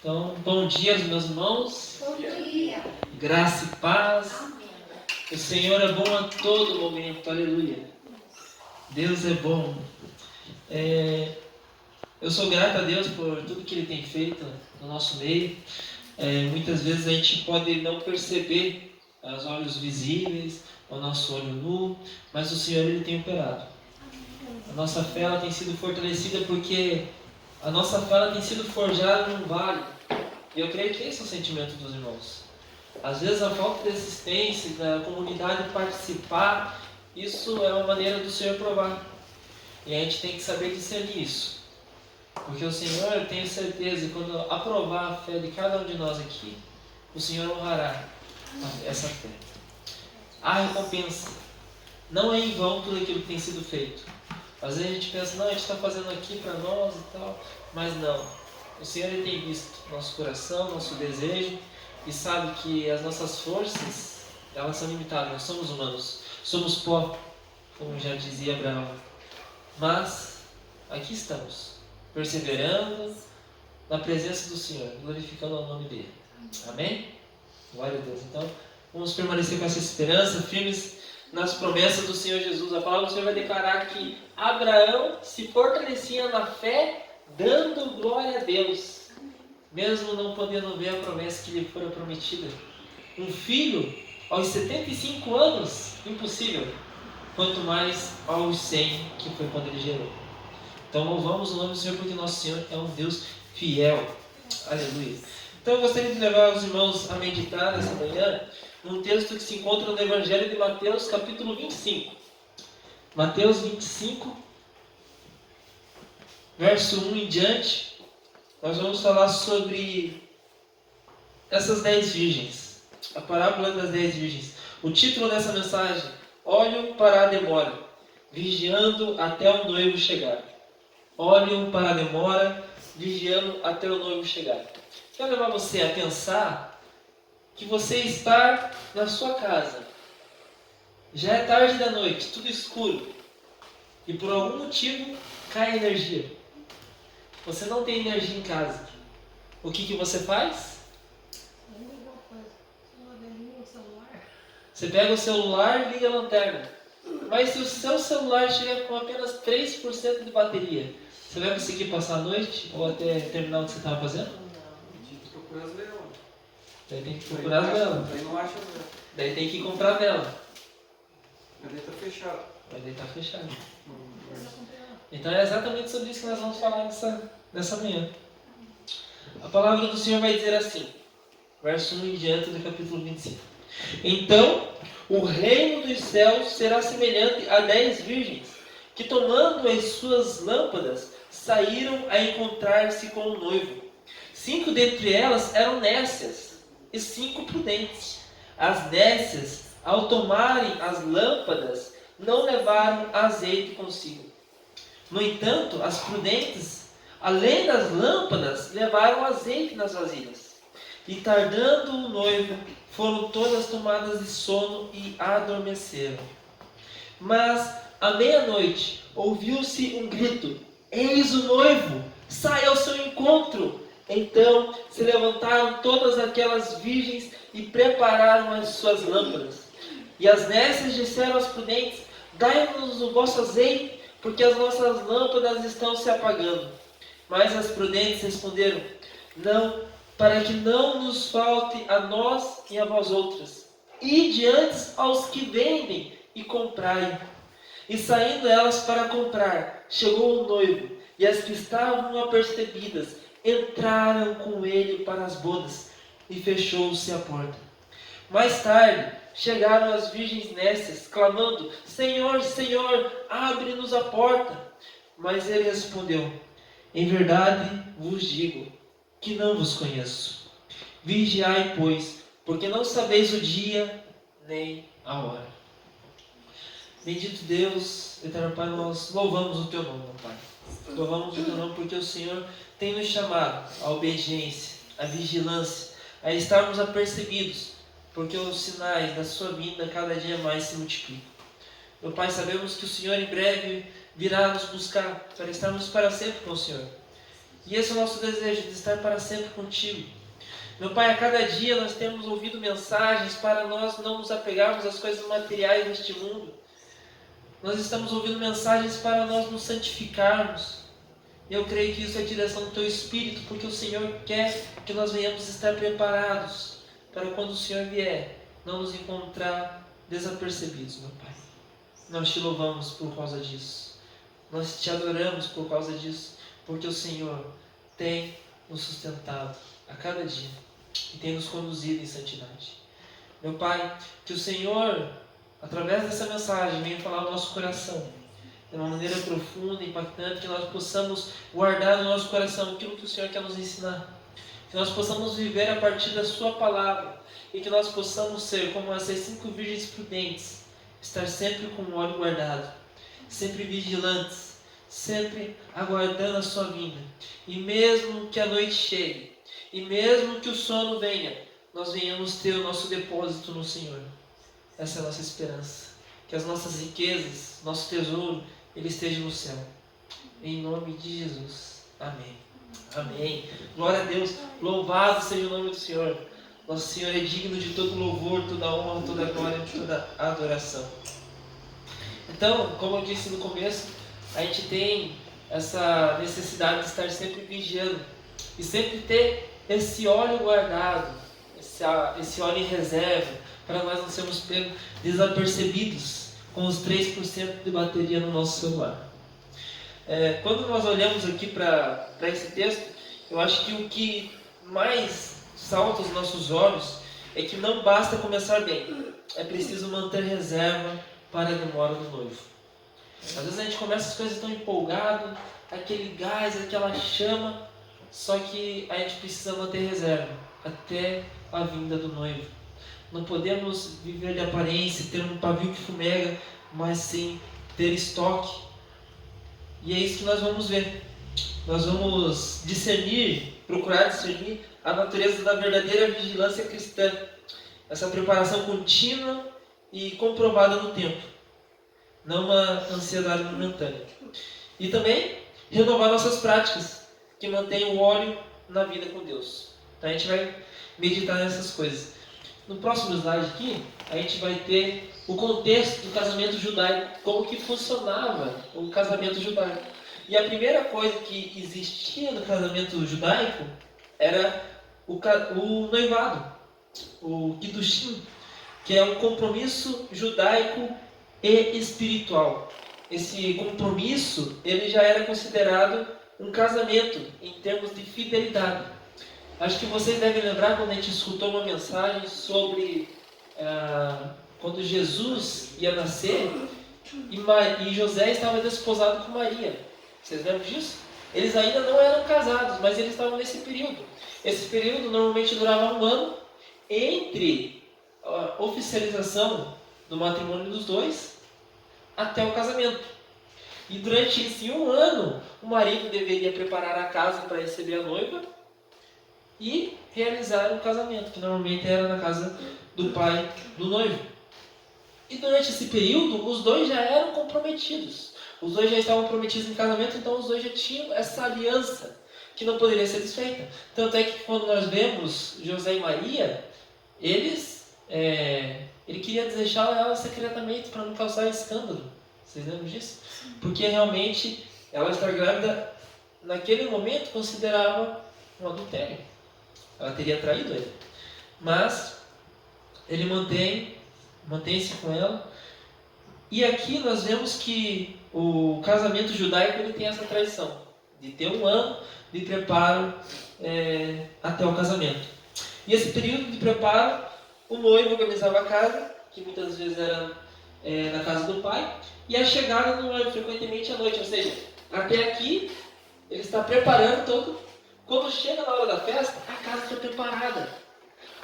Então, bom dia aos meus irmãos. Bom dia. Graça e paz. Amém. O Senhor é bom a todo momento. Aleluia. Deus é bom. Eu sou grato a Deus por tudo que Ele tem feito no nosso meio. Muitas vezes a gente pode não perceber aos olhos visíveis, ao nosso olho nu, mas o Senhor Ele tem operado. A nossa fé ela tem sido fortalecida porque a nossa fé ela tem sido forjada num vale. E eu creio que esse é o sentimento dos irmãos. Às vezes a falta de assistência, da comunidade participar, isso é uma maneira do Senhor provar. E a gente tem que saber discernir isso. Porque o Senhor, eu tenho certeza, quando aprovar a fé de cada um de nós aqui, o Senhor honrará essa fé. A recompensa. Não é em vão tudo aquilo que tem sido feito. Às vezes a gente pensa, não, a gente está fazendo aqui para nós e tal, mas não. O Senhor ele tem visto nosso coração, nosso desejo, e sabe que as nossas forças, elas são limitadas, nós somos humanos, somos pó, como já dizia Abraão. Mas, aqui estamos, perseverando na presença do Senhor, glorificando o nome dEle. Amém? Glória a Deus. Então, vamos permanecer com essa esperança, firmes nas promessas do Senhor Jesus. A palavra do Senhor vai declarar que Abraão se fortalecia na fé, dando glória a Deus, mesmo não podendo ver a promessa que lhe fora prometida. Um filho aos 75 anos, impossível, quanto mais aos 100, que foi quando ele gerou. Então louvamos o nome do Senhor, porque nosso Senhor é um Deus fiel. Aleluia. Então eu gostaria de levar os irmãos a meditar nessa manhã num texto que se encontra no Evangelho de Mateus, capítulo 25. Mateus 25, verso 1 em diante, nós vamos falar sobre essas 10 virgens, a parábola das 10 virgens. O título dessa mensagem: Olham para a demora, vigiando até o noivo chegar. Olham para a demora, vigiando até o noivo chegar. Quero levar você a pensar que você está na sua casa. Já é tarde da noite, tudo escuro. E por algum motivo cai a energia. Você não tem energia em casa. O que você faz? Você pega o celular e liga a lanterna. Mas se o seu celular chegar com apenas 3% de bateria, você vai conseguir passar a noite? Ou até terminar o que você estava fazendo? Tem que procurar as velas. Daí tem que procurar as velas. Daí não acha as velas. Daí tem que comprar vela. Mas daí tá fechado. Mas daí tá fechado. Então é exatamente sobre isso que nós vamos falar nessa manhã. A palavra do Senhor vai dizer assim, verso 1 em diante do capítulo 25. Então, o reino dos céus será semelhante a 10 virgens, que tomando as suas lâmpadas, saíram a encontrar-se com o noivo. 5 dentre elas eram nécias, e 5 prudentes. As nécias, ao tomarem as lâmpadas, não levaram azeite consigo. No entanto, as prudentes, além das lâmpadas, levaram azeite nas vasilhas. E tardando o noivo, foram todas tomadas de sono e adormeceram. Mas, à meia-noite, ouviu-se um grito: Eis o noivo, sai ao seu encontro! Então se levantaram todas aquelas virgens e prepararam as suas lâmpadas. E as nécias disseram às prudentes: Dai-nos o vosso azeite, porque as nossas lâmpadas estão se apagando. Mas as prudentes responderam: Não, para que não nos falte a nós e a vós outras. Ide antes aos que vendem e comprai. E saindo elas para comprar, chegou o noivo, e as que estavam apercebidas entraram com ele para as bodas, e fechou-se a porta. Mais tarde, chegaram as virgens nécias, clamando: Senhor, Senhor, abre-nos a porta. Mas ele respondeu: Em verdade vos digo que não vos conheço. Vigiai, pois, porque não sabeis o dia nem a hora. Bendito Deus, eterno Pai, nós louvamos o Teu nome, meu Pai. Louvamos o Teu nome porque o Senhor tem nos chamado à obediência, à vigilância, a estarmos apercebidos, porque os sinais da Sua vinda cada dia mais se multiplicam. Meu Pai, sabemos que o Senhor em breve virá nos buscar para estarmos para sempre com o Senhor. E esse é o nosso desejo, de estar para sempre contigo. Meu Pai, a cada dia nós temos ouvido mensagens para nós não nos apegarmos às coisas materiais deste mundo. Nós estamos ouvindo mensagens para nós nos santificarmos. Eu creio que isso é a direção do Teu Espírito, porque o Senhor quer que nós venhamos estar preparados para quando o Senhor vier, não nos encontrar desapercebidos, meu Pai. Nós Te louvamos por causa disso. Nós Te adoramos por causa disso, porque o Senhor tem nos sustentado a cada dia e tem nos conduzido em santidade. Meu Pai, que o Senhor, através dessa mensagem, venha falar ao nosso coração de uma maneira profunda, impactante, que nós possamos guardar no nosso coração aquilo que o Senhor quer nos ensinar, que nós possamos viver a partir da Sua palavra e que nós possamos ser como essas 5 virgens prudentes, estar sempre com o olho guardado, sempre vigilantes, sempre aguardando a Sua vinda. E mesmo que a noite chegue, e mesmo que o sono venha, nós venhamos ter o nosso depósito no Senhor. Essa é a nossa esperança. Que as nossas riquezas, nosso tesouro, ele esteja no céu. Em nome de Jesus. Amém. Amém. Glória a Deus. Louvado seja o nome do Senhor. Nosso Senhor é digno de todo louvor, toda honra, toda glória, toda adoração. Então, como eu disse no começo, a gente tem essa necessidade de estar sempre vigiando e sempre ter esse óleo guardado, esse óleo em reserva, para nós não sermos pegos desapercebidos com os 3% de bateria no nosso celular. Quando nós olhamos aqui para esse texto, eu acho que o que mais salta aos nossos olhos é que não basta começar bem, é preciso manter reserva para a demora do noivo. Às vezes a gente começa as coisas tão empolgado, aquele gás, aquela chama, só que a gente precisa manter reserva até a vinda do noivo. Não podemos viver de aparência, ter um pavio que fumega, mas sim ter estoque. E é isso que nós vamos ver. Nós vamos discernir, procurar discernir a natureza da verdadeira vigilância cristã. Essa preparação contínua e comprovada no tempo. Não uma ansiedade momentânea. E também renovar nossas práticas, que mantêm o óleo na vida com Deus. Então a gente vai meditar nessas coisas. No próximo slide aqui, a gente vai ter o contexto do casamento judaico, como que funcionava o casamento judaico. E a primeira coisa que existia no casamento judaico era o noivado, o Kiddushin, que é um compromisso judaico e espiritual. Esse compromisso, ele já era considerado um casamento em termos de fidelidade. Acho que vocês devem lembrar quando a gente escutou uma mensagem sobre quando Jesus ia nascer e José estava desposado com Maria. Vocês lembram disso? Eles ainda não eram casados, mas eles estavam nesse período. Esse período normalmente durava 1 ano entre a oficialização do matrimônio dos dois até o casamento. E durante esse 1 ano, o marido deveria preparar a casa para receber a noiva e realizar o casamento, que normalmente era na casa do pai do noivo. E durante esse período, os dois já eram comprometidos. Os dois já estavam prometidos em casamento, então os dois já tinham essa aliança que não poderia ser desfeita. Tanto é que quando nós vemos José e Maria, ele queria deixar ela secretamente para não causar escândalo. Vocês lembram disso? Porque realmente ela estar grávida, naquele momento, considerava um adultério. Ela teria traído ele. Mas ele mantém-se com ela. E aqui nós vemos que o casamento judaico ele tem essa tradição de ter 1 ano de preparo até o casamento. E esse período de preparo, o noivo organizava a casa, que muitas vezes era na casa do pai, e a chegada do noivo frequentemente à noite. Ou seja, até aqui ele está preparando todo. Quando chega na hora da festa, a casa está preparada.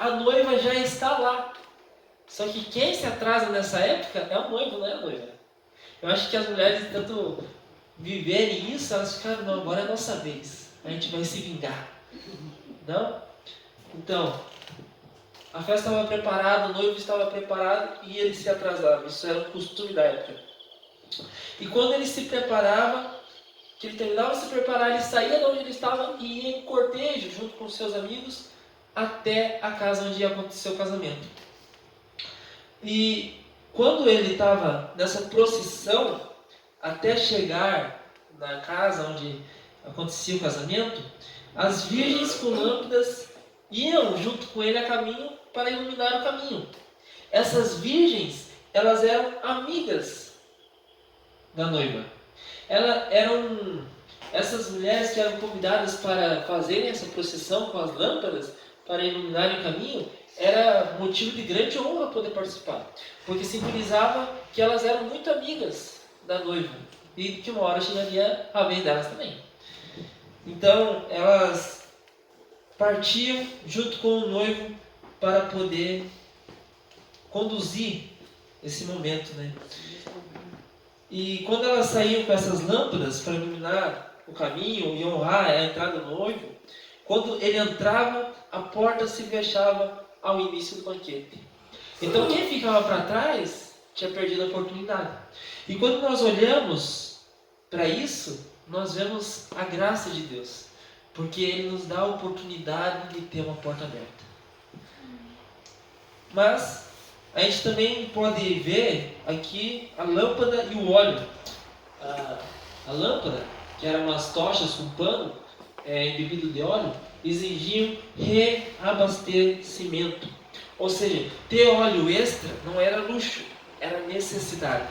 A noiva já está lá. Só que quem se atrasa nessa época é o noivo, não é a noiva. Eu acho que as mulheres, tanto viverem isso, elas ficaram, não, agora é a nossa vez. A gente vai se vingar. Não? Então, a festa estava preparada, o noivo estava preparado e ele se atrasava. Isso era um costume da época. E quando ele se preparava, que ele terminava de se preparar, ele saía de onde ele estava e ia em cortejo, junto com seus amigos, até a casa onde ia acontecer o casamento. E quando ele estava nessa procissão, até chegar na casa onde acontecia o casamento, as virgens com lâmpadas iam junto com ele a caminho para iluminar o caminho. Essas virgens, elas eram amigas da noiva. Essas mulheres que eram convidadas para fazerem essa procissão com as lâmpadas, para iluminarem o caminho, era motivo de grande honra poder participar, porque simbolizava que elas eram muito amigas da noiva e que uma hora chegaria a vez delas também. Então elas partiam junto com o noivo para poder conduzir esse momento, né? E quando elas saíam com essas lâmpadas para iluminar o caminho e honrar a entrada do noivo, quando ele entrava, a porta se fechava ao início do banquete. Então quem ficava para trás tinha perdido a oportunidade. E quando nós olhamos para isso, nós vemos a graça de Deus, porque Ele nos dá a oportunidade de ter uma porta aberta. Mas a gente também pode ver aqui a lâmpada e o óleo. A lâmpada, que eram umas tochas com pano embebido de óleo, exigiam reabastecimento. Ou seja, ter óleo extra não era luxo, era necessidade.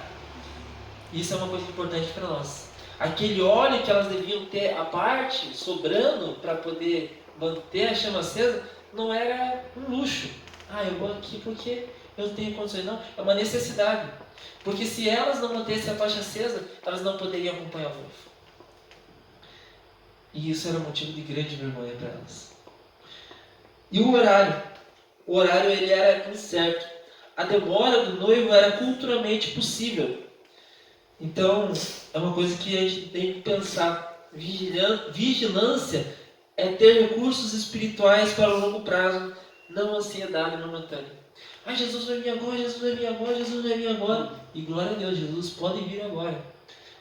Isso é uma coisa importante para nós. Aquele óleo que elas deviam ter à parte, sobrando, para poder manter a chama acesa, não era um luxo. Eu vou aqui porque eu tenho condições. Não, é uma necessidade. Porque se elas não mantessem a tocha acesa, elas não poderiam acompanhar o noivo. E isso era motivo de grande vergonha para elas. E o horário? O horário ele era incerto. A demora do noivo era culturalmente possível. Então, é uma coisa que a gente tem que pensar. Vigilância é ter recursos espirituais para o longo prazo, não ansiedade momentânea. Jesus vai vir agora, Jesus vai vir agora, Jesus vai vir agora. E glória a Deus, Jesus pode vir agora.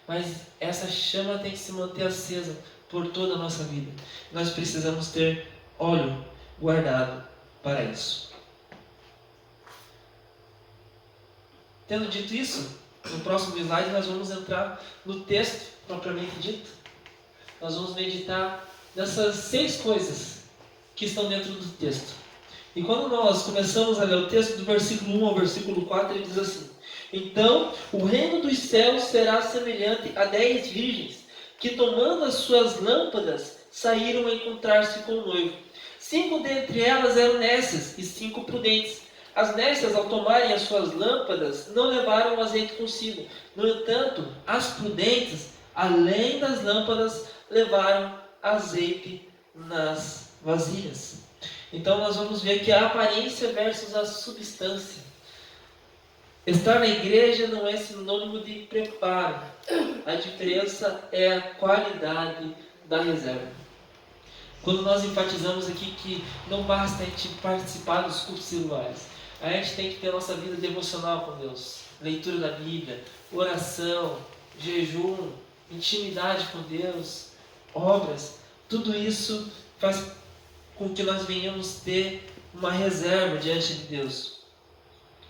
Mas essa chama tem que se manter acesa por toda a nossa vida. Nós precisamos ter óleo guardado para isso. Tendo dito isso, no próximo slide nós vamos entrar no texto propriamente dito. Nós vamos meditar nessas 6 coisas que estão dentro do texto. E quando nós começamos a ler o texto, do versículo 1 ao versículo 4, ele diz assim: Então o reino dos céus será semelhante a 10 virgens, que tomando as suas lâmpadas, saíram a encontrar-se com o noivo. 5 dentre elas eram nécias e 5 prudentes. As nécias, ao tomarem as suas lâmpadas, não levaram azeite consigo. No entanto, as prudentes, além das lâmpadas, levaram azeite nas vasilhas. Então nós vamos ver que a aparência versus a substância. Estar na igreja não é sinônimo de preparo. A diferença é a qualidade da reserva. Quando nós enfatizamos aqui que não basta a gente participar dos cultos celulares, a gente tem que ter a nossa vida devocional com Deus. Leitura da Bíblia, oração, jejum, intimidade com Deus, obras. Tudo isso faz com que nós venhamos ter uma reserva diante de Deus.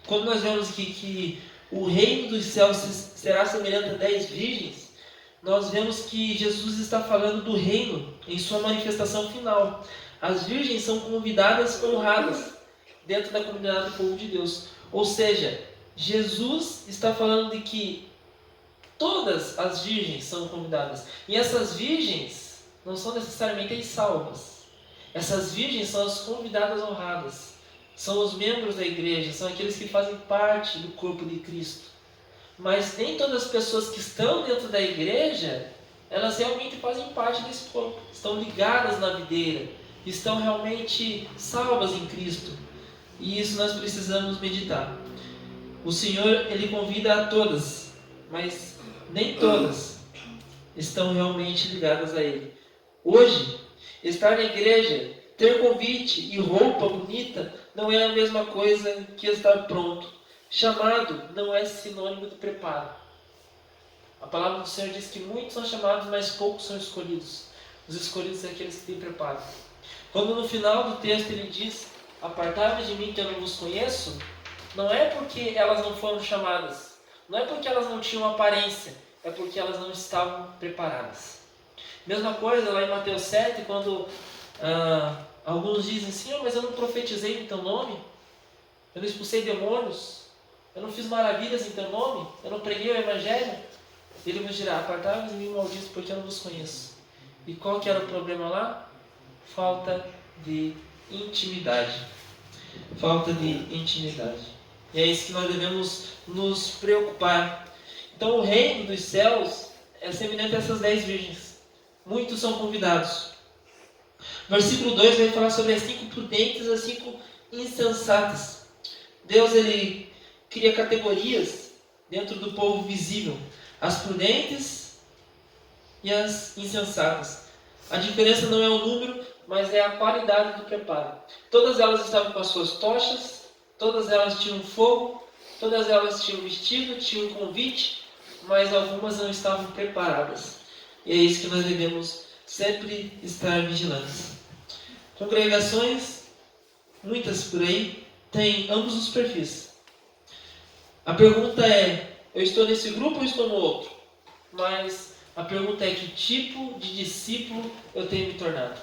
Quando nós vemos que o reino dos céus será semelhante a 10 virgens, nós vemos que Jesus está falando do reino em sua manifestação final. As virgens são convidadas honradas dentro da comunidade do povo de Deus. Ou seja, Jesus está falando de que todas as virgens são convidadas. E essas virgens não são necessariamente as salvas. Essas virgens são as convidadas honradas. São os membros da igreja, são aqueles que fazem parte do corpo de Cristo. Mas nem todas as pessoas que estão dentro da igreja, elas realmente fazem parte desse corpo. Estão ligadas na videira, estão realmente salvas em Cristo. E isso nós precisamos meditar. O Senhor, Ele convida a todas, mas nem todas estão realmente ligadas a Ele. Hoje, estar na igreja, ter convite e roupa bonita não é a mesma coisa que estar pronto. Chamado não é sinônimo de preparo. A palavra do Senhor diz que muitos são chamados, mas poucos são escolhidos. Os escolhidos são aqueles que têm preparo. Quando no final do texto ele diz: apartai-vos de mim que eu não vos conheço, não é porque elas não foram chamadas, não é porque elas não tinham aparência, é porque elas não estavam preparadas. Mesma coisa lá em Mateus 7, quando alguns dizem: Senhor, mas eu não profetizei em teu nome, eu não expulsei demônios, eu não fiz maravilhas em teu nome, eu não preguei o evangelho. Ele vos dirá: apartai-vos de mim, malditos, porque eu não vos conheço. E qual que era o problema lá? Falta de intimidade. Falta de intimidade. E é isso que nós devemos nos preocupar. Então o reino dos céus é semelhante a essas 10 virgens. Muitos são convidados. Versículo 2 vai falar sobre as 5 prudentes e as 5 insensatas. Deus ele cria categorias dentro do povo visível. As prudentes e as insensatas. A diferença não é o número, mas é a qualidade do preparo. Todas elas estavam com as suas tochas, todas elas tinham fogo, todas elas tinham vestido, tinham convite, mas algumas não estavam preparadas. E é isso que nós devemos sempre estar vigilantes. Congregações, muitas por aí, têm ambos os perfis. A pergunta é: eu estou nesse grupo ou estou no outro? Mas a pergunta é: que tipo de discípulo eu tenho me tornado?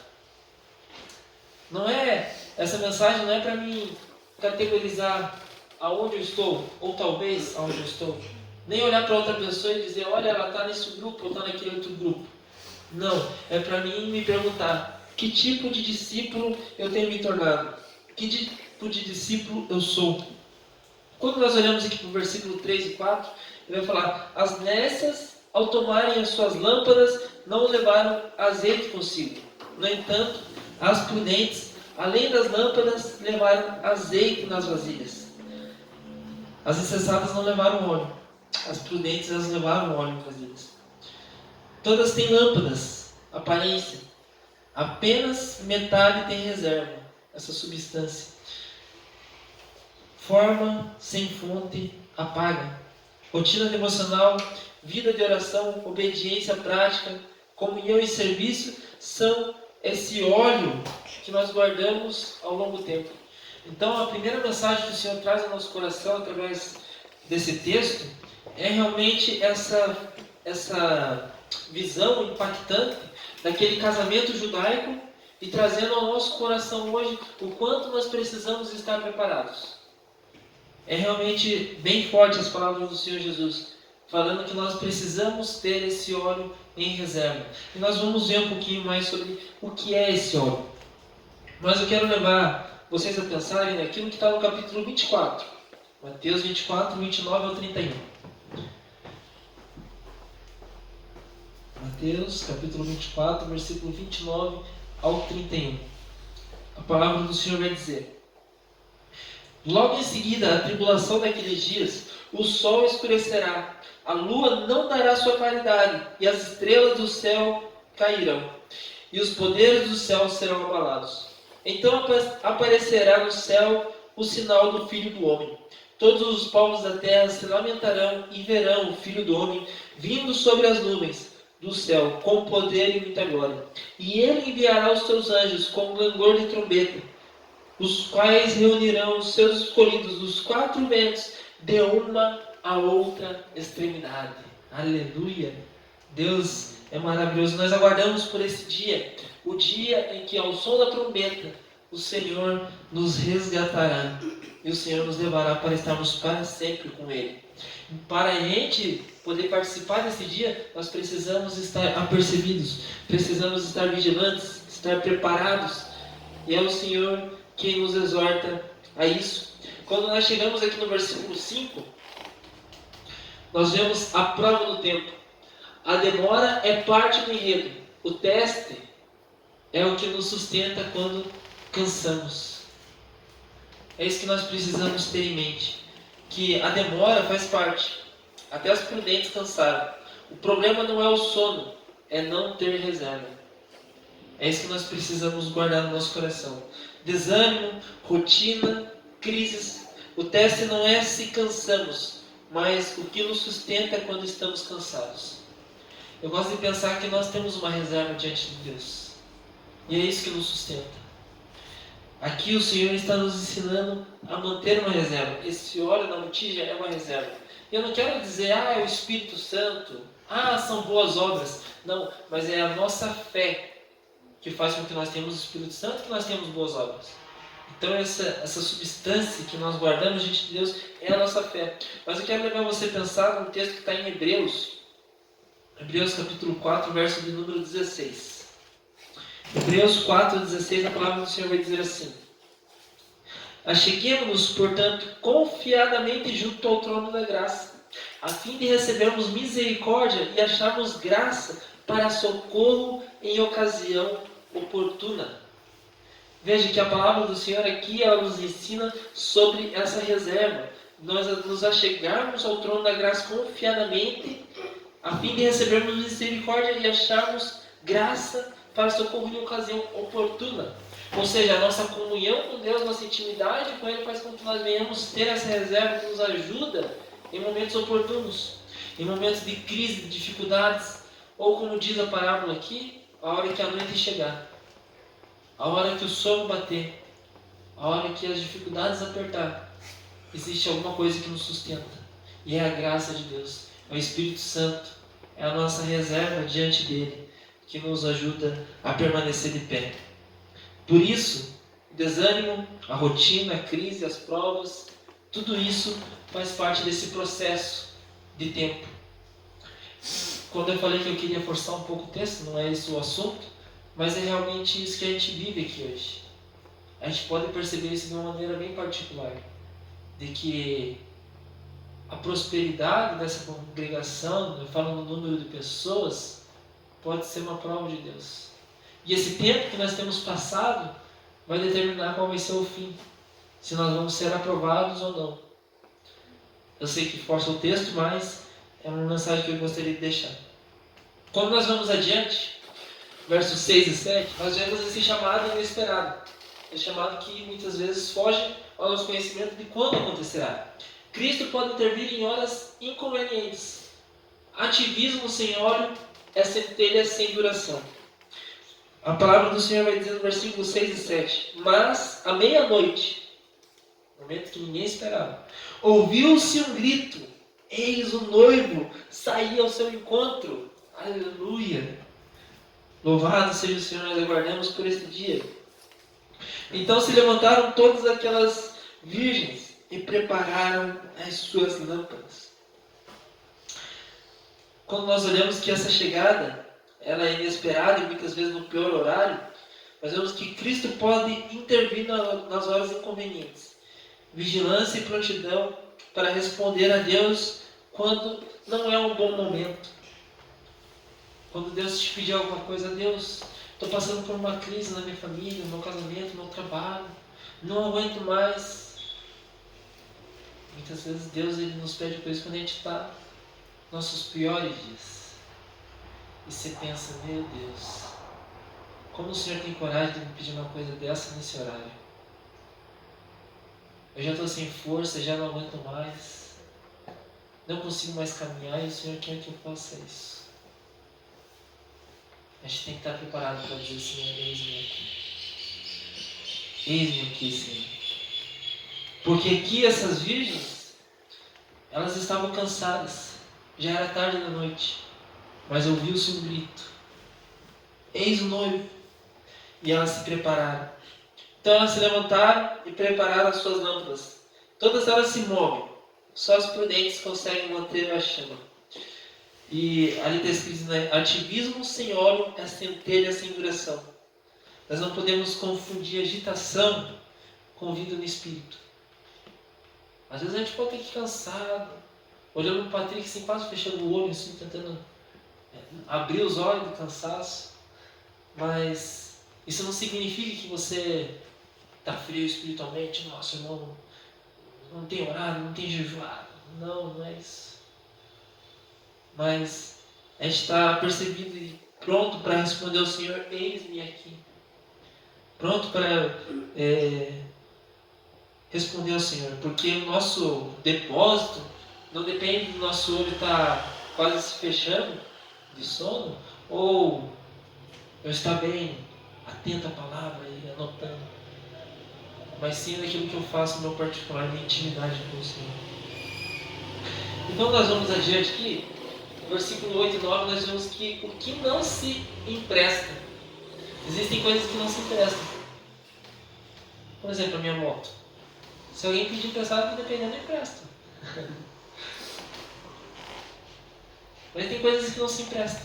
Essa mensagem não é para mim categorizar aonde eu estou, ou talvez aonde eu estou. Nem olhar para outra pessoa e dizer: olha, ela está nesse grupo ou está naquele outro grupo. Não, é para mim me perguntar: que tipo de discípulo eu tenho me tornado? Que tipo de discípulo eu sou? Quando nós olhamos aqui para o versículo 3 e 4, ele vai falar: as nécias, ao tomarem as suas lâmpadas, não levaram azeite consigo. No entanto, as prudentes, além das lâmpadas, levaram azeite nas vasilhas. As insensatas não levaram óleo. As prudentes, elas levaram óleo nas vasilhas. Todas têm lâmpadas, aparência. Apenas metade tem reserva, essa substância. Forma sem fonte, apaga. Rotina devocional, vida de oração, obediência prática, comunhão e serviço são esse óleo que nós guardamos ao longo do tempo. Então, a primeira mensagem que o Senhor traz ao nosso coração através desse texto é realmente essa visão impactante daquele casamento judaico e trazendo ao nosso coração hoje o quanto nós precisamos estar preparados. É realmente bem forte as palavras do Senhor Jesus, falando que nós precisamos ter esse óleo em reserva. E nós vamos ver um pouquinho mais sobre o que é esse óleo. Mas eu quero levar vocês a pensarem naquilo que está no capítulo 24. Mateus 24, 29 ao 31. Mateus, capítulo 24, versículo 29 ao 31. A palavra do Senhor vai dizer: logo em seguida, a tribulação daqueles dias, o sol escurecerá, a lua não dará sua claridade, e as estrelas do céu cairão, e os poderes do céu serão abalados. Então aparecerá no céu o sinal do Filho do Homem. Todos os povos da terra se lamentarão e verão o Filho do Homem vindo sobre as nuvens do céu, com poder e muita glória. E ele enviará os seus anjos com clangor de trombeta, os quais reunirão os seus escolhidos dos 4 ventos, de uma a outra extremidade. Aleluia! Deus é maravilhoso. Nós aguardamos por esse dia, o dia em que, ao som da trombeta, o Senhor nos resgatará e o Senhor nos levará para estarmos para sempre com Ele. Para a gente poder participar desse dia, nós precisamos estar apercebidos, precisamos estar vigilantes, estar preparados. E é o Senhor quem nos exorta a isso. Quando nós chegamos aqui no versículo 5, nós vemos a prova do tempo. A demora é parte do enredo. O teste é o que nos sustenta quando cansamos. É isso que nós precisamos ter em mente. Que a demora faz parte. Até as prudentes cansaram. O problema não é o sono, é não ter reserva. É isso que nós precisamos guardar no nosso coração. Desânimo, rotina, crises. O teste não é se cansamos, mas o que nos sustenta é quando estamos cansados. Eu gosto de pensar que nós temos uma reserva diante de Deus. E é isso que nos sustenta. Aqui o Senhor está nos ensinando a manter uma reserva. Esse óleo na botija é uma reserva. Eu não quero dizer, é o Espírito Santo, são boas obras. Não, mas é a nossa fé que faz com que nós tenhamos o Espírito Santo, que nós tenhamos boas obras. Então essa substância que nós guardamos diante de Deus é a nossa fé. Mas eu quero levar você a pensar num texto que está em Hebreus. Hebreus capítulo 4, verso de número 16. Hebreus 4, 16, a palavra do Senhor vai dizer assim: Acheguemo-nos, portanto, confiadamente junto ao trono da graça, a fim de recebermos misericórdia e acharmos graça para socorro em ocasião oportuna. Veja que a palavra do Senhor aqui, ela nos ensina sobre essa reserva. Nós nos achegarmos ao trono da graça confiadamente, a fim de recebermos misericórdia e acharmos graça para socorro em ocasião oportuna. Ou seja, a nossa comunhão com Deus, nossa intimidade com Ele faz com que nós venhamos ter essa reserva que nos ajuda em momentos oportunos, em momentos de crise, de dificuldades, ou como diz a parábola aqui, a hora que a noite chegar, a hora que o sono bater, a hora que as dificuldades apertar, existe alguma coisa que nos sustenta, e é a graça de Deus, é o Espírito Santo, é a nossa reserva diante dele, que nos ajuda a permanecer de pé. Por isso, o desânimo, a rotina, a crise, as provas, tudo isso faz parte desse processo de tempo. Quando eu falei que eu queria forçar um pouco o texto, não é esse o assunto, mas é realmente isso que a gente vive aqui hoje. A gente pode perceber isso de uma maneira bem particular, de que a prosperidade dessa congregação, eu falo no número de pessoas, pode ser uma prova de Deus. E esse tempo que nós temos passado vai determinar qual vai ser o fim, se nós vamos ser aprovados ou não. Eu sei que força o texto, mas é uma mensagem que eu gostaria de deixar. Quando nós vamos adiante, versos 6 e 7, nós vemos esse chamado inesperado. Esse chamado que muitas vezes foge ao nosso conhecimento de quando acontecerá. Cristo pode intervir em horas inconvenientes. Ativismo sem óleo é centelha sem duração. A palavra do Senhor vai dizer no versículo 6 e 7. Mas, à meia-noite, momento que ninguém esperava, ouviu-se um grito. Eis o noivo sair ao seu encontro. Aleluia! Louvado seja o Senhor, nós aguardamos por esse dia. Então se levantaram todas aquelas virgens e prepararam as suas lâmpadas. Quando nós olhamos que essa chegada, ela é inesperada e muitas vezes no pior horário, nós vemos que Cristo pode intervir nas horas inconvenientes. Vigilância e prontidão para responder a Deus quando não é um bom momento. Quando Deus te pedir alguma coisa, Deus, estou passando por uma crise na minha família, no meu casamento, no meu trabalho, não aguento mais. Muitas vezes Deus ele nos pede coisas quando a gente está nos nossos piores dias. E você pensa, meu Deus, como o Senhor tem coragem de me pedir uma coisa dessa nesse horário? Eu já estou sem força, já não aguento mais, não consigo mais caminhar e o Senhor quer que eu faça isso. A gente tem que estar preparado para dizer, Senhor, eis-me aqui. Eis-me aqui, Senhor. Porque aqui essas virgens, elas estavam cansadas. Já era tarde da noite. Mas ouviu-se um grito. Eis o noivo. E elas se prepararam. Então elas se levantaram e prepararam as suas lâmpadas. Todas elas se movem. Só os prudentes conseguem manter a chama. E ali está escrito, né? Ativismo sem óleo é centelha sem duração. Nós não podemos confundir agitação com vida no espírito. Às vezes a gente pode ter que ir cansado, olhando para o Patrick assim, quase fechando o olho, assim, tentando abrir os olhos do cansaço. Mas isso não significa que você está frio espiritualmente. Nossa, irmão, não tem orado, não tem jejuado. Não, não é isso. Mas a gente está percebido e pronto para responder ao Senhor, eis-me aqui. Pronto para responder ao Senhor, porque o nosso depósito não depende do nosso olho estar quase se fechando de sono, ou eu estar bem atento à palavra e anotando, mas sim daquilo que eu faço no meu particular, minha intimidade com o Senhor. Então nós vamos adiante aqui, versículo 8 e 9, nós vemos que o que não se empresta, existem coisas que não se emprestam. Por exemplo, a minha moto. Se alguém pedir emprestado, dependendo, eu empresto. Mas tem coisas que não se emprestam.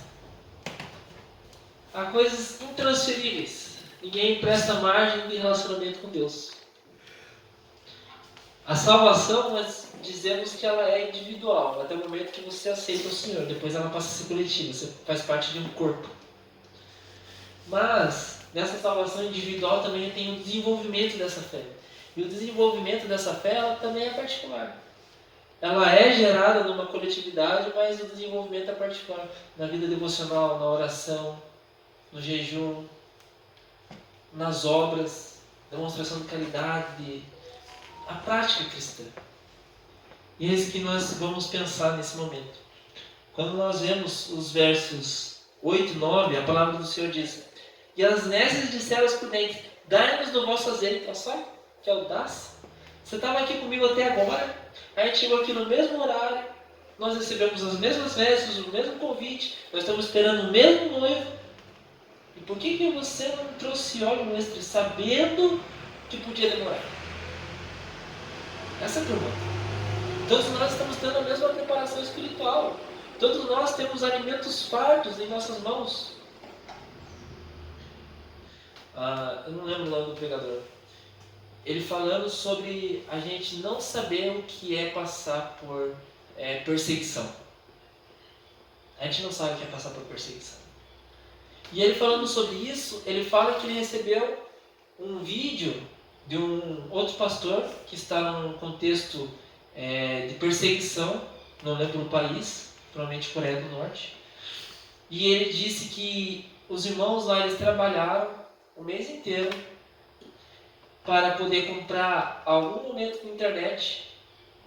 Há coisas intransferíveis. Ninguém empresta margem de relacionamento com Deus. A salvação, nós dizemos que ela é individual, até o momento que você aceita o Senhor. Depois ela passa a ser coletiva, você faz parte de um corpo. Mas, nessa salvação individual também tem o desenvolvimento dessa fé. E o desenvolvimento dessa fé, ela também é particular. Ela é gerada numa coletividade, mas o desenvolvimento é particular. Na vida devocional, na oração, no jejum, nas obras, demonstração de caridade, a prática cristã. E é isso que nós vamos pensar nesse momento. Quando nós vemos os versos 8 e 9, a palavra do Senhor diz: e as nécias disseram aos prudentes: dai-nos do vosso azeite. Olha só, que audácia. Você estava aqui comigo até agora, a gente chegou aqui no mesmo horário, nós recebemos as mesmas vestes, o mesmo convite, nós estamos esperando o mesmo noivo. E por que você não trouxe óleo extra, sabendo que podia demorar? Essa é a pergunta. Todos nós estamos tendo a mesma preparação espiritual. Todos nós temos alimentos fartos em nossas mãos. Eu não lembro o nome do pregador. Ele falando sobre a gente não saber o que é passar por perseguição. A gente não sabe o que é passar por perseguição. E ele falando sobre isso, ele fala que ele recebeu um vídeo de um outro pastor que está num contexto de perseguição, não lembro o país, provavelmente Coreia do Norte. E ele disse que os irmãos lá, eles trabalharam o mês inteiro para poder comprar algum momento na internet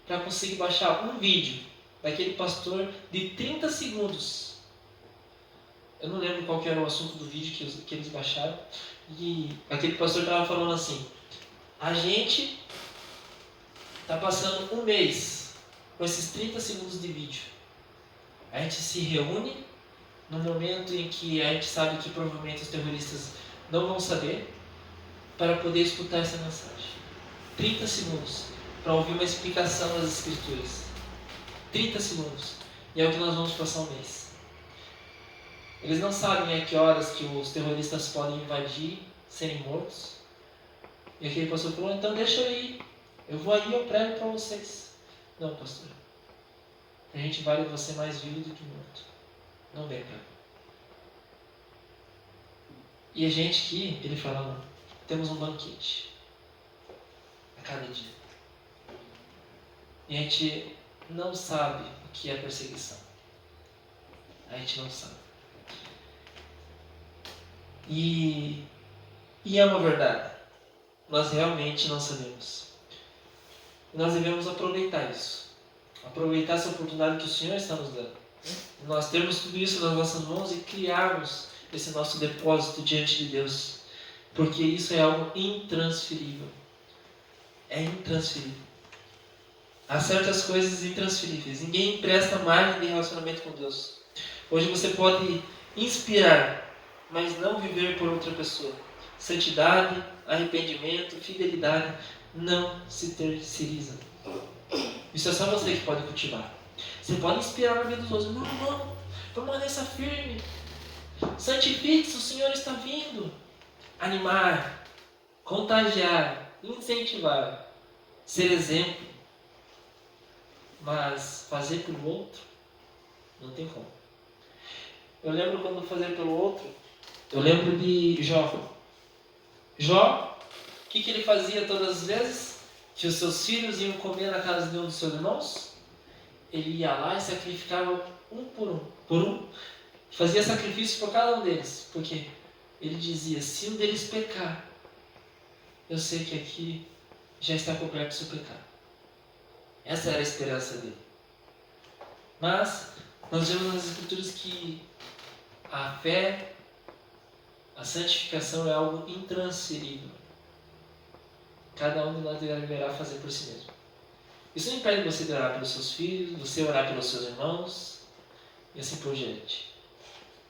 para conseguir baixar um vídeo daquele pastor de 30 segundos. Eu não lembro qual que era o assunto do vídeo que eles baixaram. E aquele pastor estava falando assim: a gente está passando um mês com esses 30 segundos de vídeo. A gente se reúne no momento em que a gente sabe que provavelmente os terroristas não vão saber, para poder escutar essa mensagem. 30 segundos para ouvir uma explicação das Escrituras. 30 segundos. E é o que nós vamos passar um mês. Eles não sabem a que horas que os terroristas podem invadir, serem mortos. E aquele pastor falou: então deixa eu ir. Eu vou aí e eu prego para vocês. Não, pastor. A gente vale você mais vivo do que morto. Não vem para cá. E a gente aqui, ele fala, não, temos um banquete a cada dia. E a gente não sabe o que é perseguição. A gente não sabe. E é uma verdade. Nós realmente não sabemos. Nós devemos aproveitar isso. Aproveitar essa oportunidade que o Senhor está nos dando. Nós temos tudo isso nas nossas mãos e criarmos esse nosso depósito diante de Deus. Porque isso é algo intransferível. É intransferível. Há certas coisas intransferíveis. Ninguém empresta margem de relacionamento com Deus. Hoje você pode inspirar, mas não viver por outra pessoa. Santidade, arrependimento, fidelidade não se terceirizam. Isso é só você que pode cultivar. Você pode inspirar na vida dos outros. Não, irmão, permaneça firme. Santifique-se, o Senhor está vindo. Animar, contagiar, incentivar, ser exemplo. Mas fazer pelo outro, não tem como. Eu lembro quando fazer pelo outro, eu lembro de Jó. Jó, o que ele fazia todas as vezes que os seus filhos iam comer na casa de um dos seus irmãos? Ele ia lá e sacrificava um por um. Fazia sacrifício por cada um deles. Porque ele dizia, se um deles pecar, eu sei que aqui já está coberto o seu pecado. Essa era a esperança dele. Mas nós vemos nas Escrituras que a fé, a santificação é algo intransferível. Cada um de nós deverá fazer por si mesmo. Isso não impede você de orar pelos seus filhos, você orar pelos seus irmãos e assim por diante.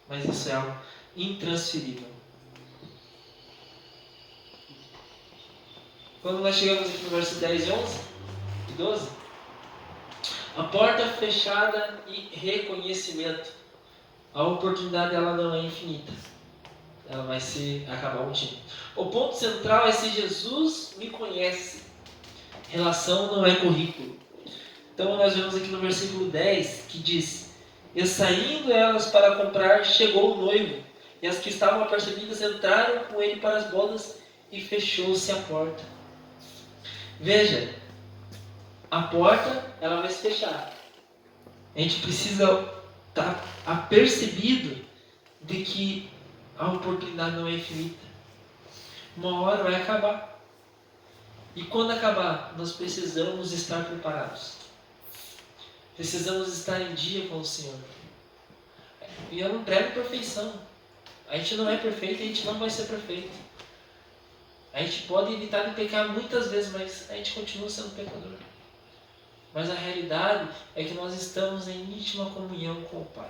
Mas isso é algo intransferível. Quando nós chegamos aqui no verso 10 e 11 e 12, a porta fechada e reconhecimento. A oportunidade ela não é infinita. Ela vai acabar um dia. O ponto central é se Jesus me conhece. Relação não é currículo. Então nós vemos aqui no versículo 10 que diz: E saindo elas para comprar, chegou o noivo, e as que estavam apercebidas entraram com ele para as bodas, e fechou-se a porta. Veja, a porta ela vai se fechar. A gente precisa estar apercebido de que a oportunidade não é infinita. Uma hora vai acabar. E quando acabar, nós precisamos estar preparados. Precisamos estar em dia com o Senhor. E eu não prego perfeição. A gente não é perfeito e a gente não vai ser perfeito. A gente pode evitar de pecar muitas vezes, mas a gente continua sendo pecador. Mas a realidade é que nós estamos em íntima comunhão com o Pai.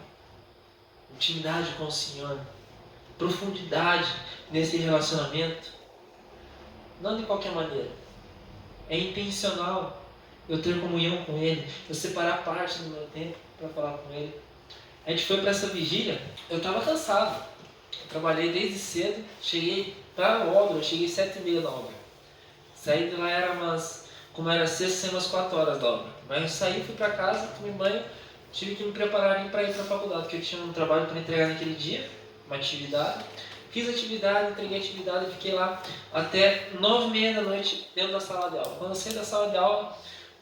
Intimidade com o Senhor. Profundidade nesse relacionamento. Não de qualquer maneira. É intencional eu ter comunhão com Ele, eu separar parte do meu tempo para falar com Ele. A gente foi para essa vigília, eu estava cansado. Eu trabalhei desde cedo, cheguei para a obra, eu cheguei 7h30 da obra. Saí de lá como era sexta, saí umas 4 horas da obra. Mas eu saí, fui para casa, tomei banho, tive que me preparar para ir para a faculdade, porque eu tinha um trabalho para entregar naquele dia, uma atividade. Fiz a atividade, entreguei a atividade e fiquei lá até 9h30 da noite dentro da sala de aula. Quando eu saí da sala de aula,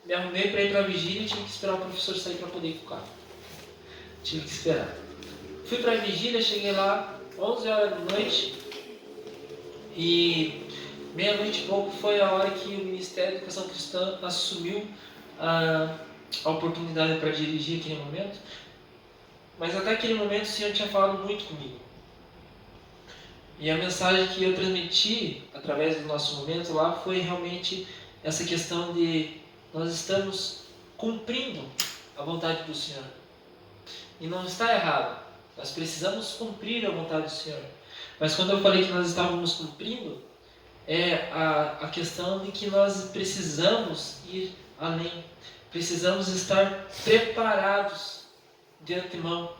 me arrumei para ir para a vigília e tive que esperar o professor sair para poder ficar. Tive que esperar. Fui para a vigília, cheguei lá 11 horas da noite e meia-noite e pouco foi a hora que o Ministério da Educação Cristã assumiu a oportunidade para dirigir aquele momento. Mas até aquele momento o Senhor tinha falado muito comigo. E a mensagem que eu transmiti através do nosso momento lá foi realmente essa questão de nós estamos cumprindo a vontade do Senhor. E não está errado. Nós precisamos cumprir a vontade do Senhor. Mas quando eu falei que nós estávamos cumprindo, é a questão de que nós precisamos ir além. Precisamos estar preparados de antemão.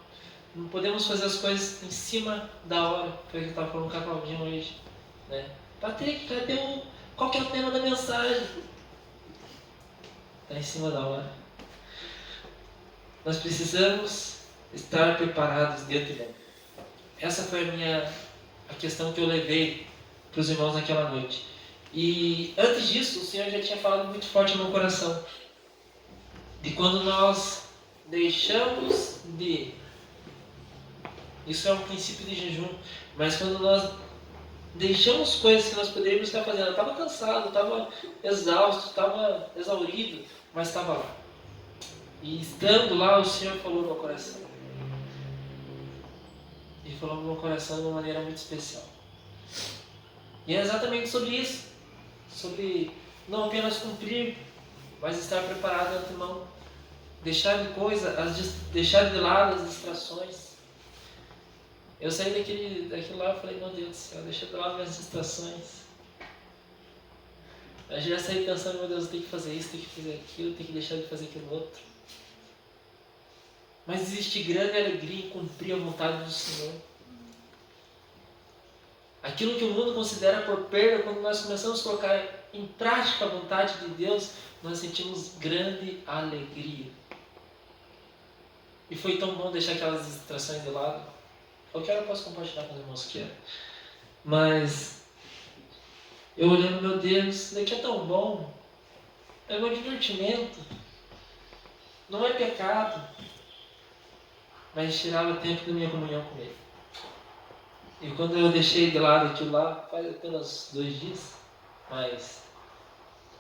Não podemos fazer as coisas em cima da hora. Foi o que eu estava falando com a Claudinha hoje. Né? Patrick, qual que é o tema da mensagem? Está em cima da hora. Nós precisamos estar preparados de antemão. Essa foi a questão que eu levei para os irmãos naquela noite. E antes disso, o Senhor já tinha falado muito forte no meu coração. De quando nós deixamos de... Isso é um princípio de jejum. Mas quando nós deixamos coisas que nós poderíamos estar fazendo. Eu estava cansado, estava exausto, estava exaurido, mas estava lá. E estando lá, o Senhor falou no meu coração. E falou no meu coração de uma maneira muito especial. E é exatamente sobre isso. Sobre não apenas cumprir, mas estar preparado de antemão. Deixar de lado as distrações. Eu saí daquilo lá e falei, meu Deus do céu, deixa de lado minhas distrações. Eu já saí pensando, meu Deus, eu tenho que fazer isso, tenho que fazer aquilo, tenho que deixar de fazer aquilo outro. Mas existe grande alegria em cumprir a vontade do Senhor. Aquilo que o mundo considera por perda, quando nós começamos a colocar em prática a vontade de Deus, nós sentimos grande alegria. E foi tão bom deixar aquelas distrações de lado. Qualquer hora eu posso compartilhar com os irmãos que querem. Mas eu olhando, meu Deus, isso daqui é tão bom. É meu divertimento. Não é pecado. Mas tirava tempo da minha comunhão com Ele. E quando eu deixei de lado aquilo lá, faz apenas 2 dias, mas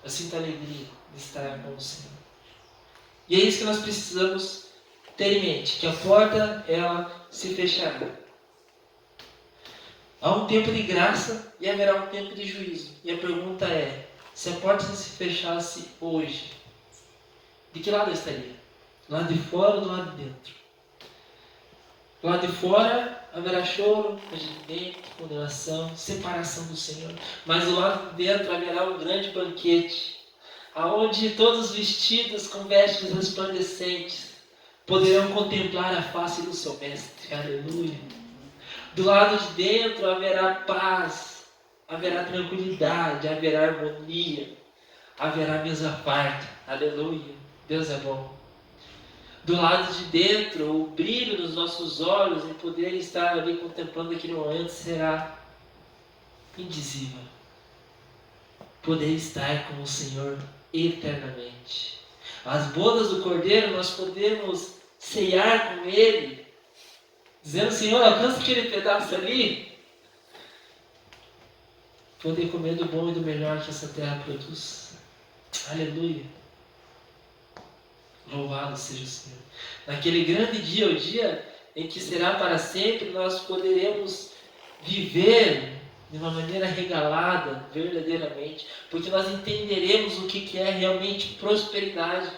eu sinto a alegria de estar com o Senhor. E é isso que nós precisamos ter em mente que a porta, ela se fechará. Há um tempo de graça e haverá um tempo de juízo. E a pergunta é, se a porta se fechasse hoje, de que lado eu estaria? Do lado de fora ou do lado de dentro? Do lado de fora haverá choro, arrependimento, condenação, separação do Senhor. Mas do lado de dentro haverá um grande banquete, aonde todos vestidos com vestes resplandecentes poderão contemplar a face do seu mestre. Aleluia. Do lado de dentro haverá paz, haverá tranquilidade, haverá harmonia, haverá mesa farta. Aleluia. Deus é bom. Do lado de dentro, o brilho dos nossos olhos em poder estar ali contemplando aquele momento será indizível. Poder estar com o Senhor eternamente. As bodas do Cordeiro nós podemos ceiar com Ele, dizendo: Senhor, alcança aquele pedaço ali. Poder comer do bom e do melhor que essa terra produz. Aleluia. Louvado seja o Senhor. Naquele grande dia, o dia em que será para sempre, nós poderemos viver de uma maneira regalada, verdadeiramente, porque nós entenderemos o que é realmente prosperidade.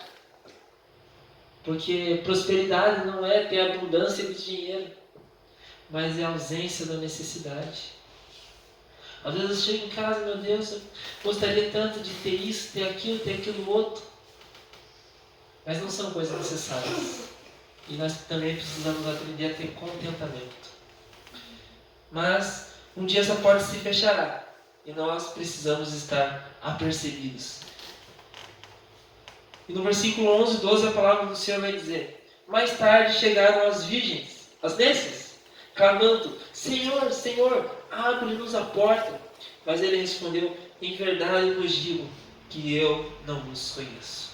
Porque prosperidade não é ter abundância de dinheiro, mas é a ausência da necessidade. Às vezes eu chego em casa, meu Deus, eu gostaria tanto de ter isso, ter aquilo outro. Mas não são coisas necessárias. E nós também precisamos aprender a ter contentamento. Mas um dia essa porta se fechará. E nós precisamos estar apercebidos. E no versículo 11 e 12 a palavra do Senhor vai dizer: mais tarde chegaram as virgens, as nécias, clamando: Senhor, Senhor, abre-nos a porta. Mas ele respondeu: em verdade vos digo que eu não vos conheço.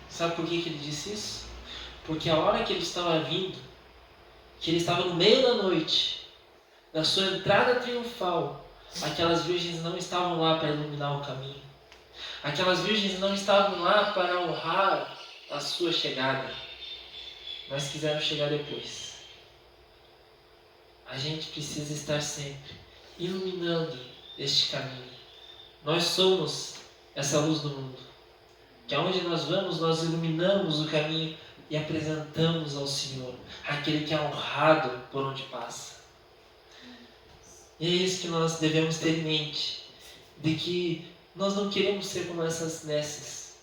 Sabe por que ele disse isso? Porque a hora que ele estava vindo, que ele estava no meio da noite, na sua entrada triunfal, aquelas virgens não estavam lá para iluminar o caminho. Aquelas virgens não estavam lá para honrar a sua chegada, mas quiseram chegar depois. A gente precisa estar sempre iluminando este caminho. Nós somos essa luz do mundo. Que aonde nós vamos, nós iluminamos o caminho e apresentamos ao Senhor, aquele que é honrado por onde passa. E é isso que nós devemos ter em mente, de que nós não queremos ser como essas nécias,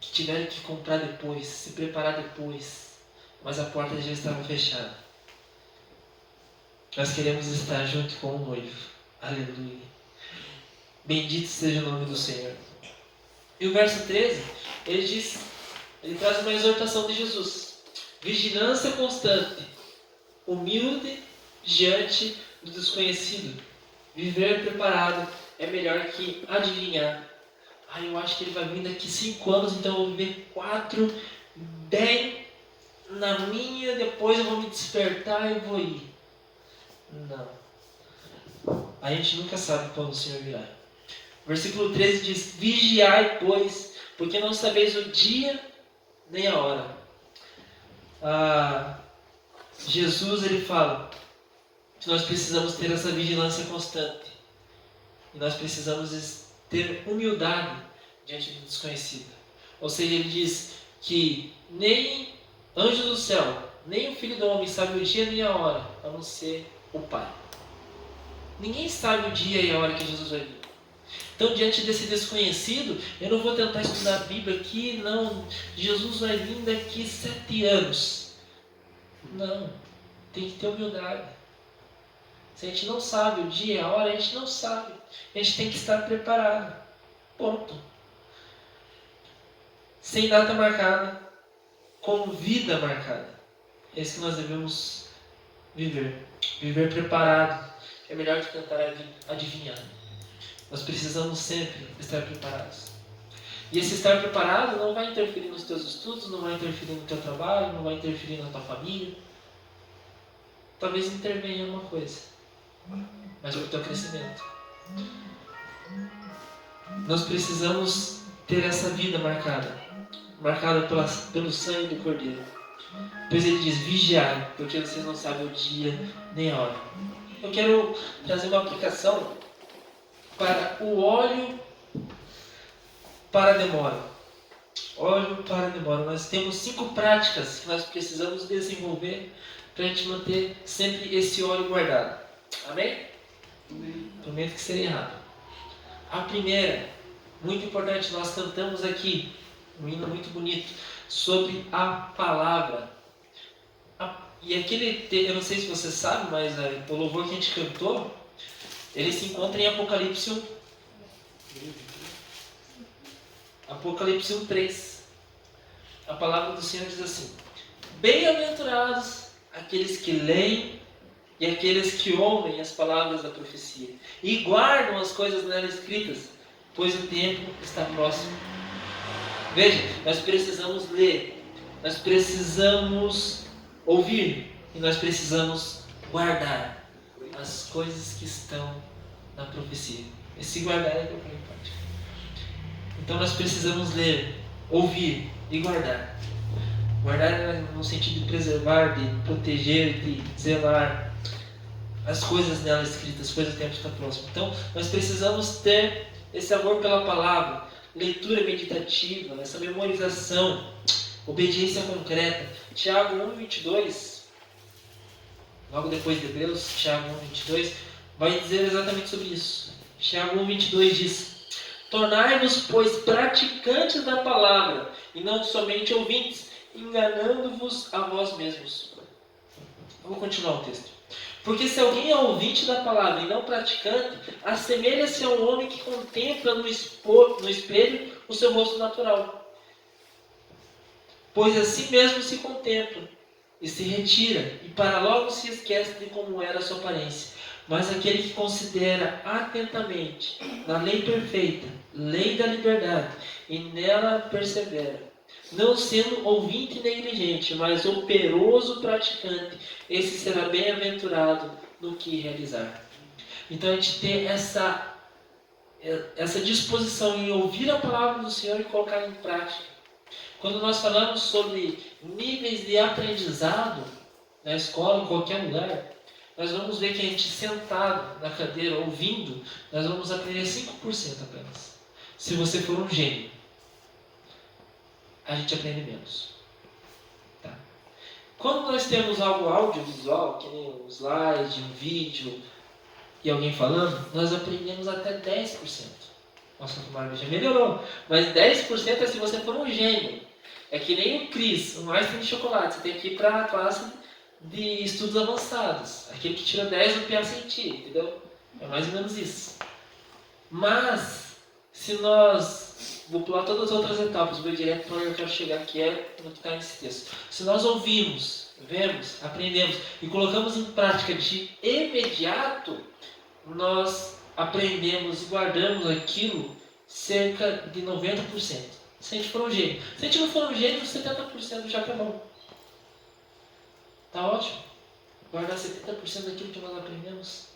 que tiveram que comprar depois, se preparar depois, mas a porta já estava fechada. Nós queremos estar junto com o noivo. Aleluia. Bendito seja o nome do Senhor. E o verso 13, ele traz uma exortação de Jesus. Vigilância constante, humilde diante do desconhecido. Viver preparado é melhor que adivinhar. Eu acho que ele vai vir daqui 5 anos, então eu vou viver 4, bem na minha, depois eu vou me despertar e vou ir. Não. A gente nunca sabe quando o Senhor virá. Versículo 13 diz: vigiai, pois, porque não sabeis o dia nem a hora. Jesus ele fala que nós precisamos ter essa vigilância constante. E nós precisamos ter humildade diante do desconhecido. Ou seja, ele diz que nem anjo do céu, nem o Filho do Homem sabe o dia nem a hora, a não ser o Pai. Ninguém sabe o dia e a hora que Jesus vai vir. Então, diante desse desconhecido, eu não vou tentar estudar a Bíblia aqui, não. Jesus vai vir daqui 7 anos. Não. Tem que ter humildade. Se a gente não sabe o dia e a hora, a gente não sabe. A gente tem que estar preparado. Ponto. Sem data marcada, com vida marcada. É isso que nós devemos viver. Viver preparado. É melhor que tentar adivinhar. Nós precisamos sempre estar preparados. E esse estar preparado não vai interferir nos teus estudos, não vai interferir no teu trabalho, não vai interferir na tua família. Talvez intervenha em alguma coisa, mas para o teu crescimento. Nós precisamos ter essa vida marcada pelo sangue do Cordeiro. Depois ele diz, vigiai, porque vocês não sabem o dia nem a hora. Eu quero trazer uma aplicação para o óleo para a demora. Óleo para a demora. Nós temos 5 práticas que nós precisamos desenvolver para a gente manter sempre esse óleo guardado. Amém? Prometo que seria errado. A primeira, muito importante, nós cantamos aqui, um hino muito bonito, sobre a palavra. E aquele, eu não sei se você sabe, mas o louvor que a gente cantou, ele se encontra em Apocalipse 1. Apocalipse 1:3. A palavra do Senhor diz assim: bem-aventurados aqueles que leem e aqueles que ouvem as palavras da profecia e guardam as coisas nela escritas, pois o tempo está próximo. Veja, nós precisamos ler, nós precisamos ouvir e nós precisamos guardar as coisas que estão na profecia. Esse guardar é muito importante. Então nós precisamos ler, ouvir e guardar. Guardar no sentido de preservar, de proteger, de zelar as coisas nela escritas, pois o tempo está próximo. Então nós precisamos ter esse amor pela palavra, leitura meditativa, essa memorização, obediência concreta. Tiago 1:22, logo depois de Hebreus, Tiago 1:22, vai dizer exatamente sobre isso. Tiago 1:22 diz: tornai-vos, pois, praticantes da palavra, e não somente ouvintes, enganando-vos a vós mesmos. Eu vou continuar o texto. Porque se alguém é ouvinte da palavra e não praticante, assemelha-se a um homem que contempla no espelho o seu rosto natural. Pois assim mesmo se contempla e se retira, e para logo se esquece de como era a sua aparência. Mas aquele que considera atentamente na lei perfeita, lei da liberdade, e nela persevera, não sendo ouvinte negligente, mas operoso praticante, esse será bem-aventurado no que realizar. Então a gente tem essa disposição em ouvir a palavra do Senhor e colocar em prática. Quando nós falamos sobre níveis de aprendizado na escola, em qualquer lugar, nós vamos ver que a gente sentado na cadeira, ouvindo, nós vamos aprender 5% apenas. Se você for um gênio, a gente aprende menos. Tá? Quando nós temos algo audiovisual, que nem um slide, um vídeo e alguém falando, nós aprendemos até 10%. Nossa, que maravilha, melhorou. Mas 10% é se você for um gênio. É que nem o Cris, o mais de chocolate. Você tem que ir para a classe de estudos avançados. Aquele que tira 10 no PACT, entendeu? É mais ou menos isso. Mas, se nós... Vou pular todas as outras etapas, vou direto para onde eu quero chegar, que é no que está nesse texto. Se nós ouvimos, vemos, aprendemos e colocamos em prática de imediato, nós aprendemos e guardamos aquilo cerca de 90%. Se a gente for um gênio. Se a gente não for um gênio, 70% já é bom. Tá ótimo? Guardar 70% daquilo que nós aprendemos.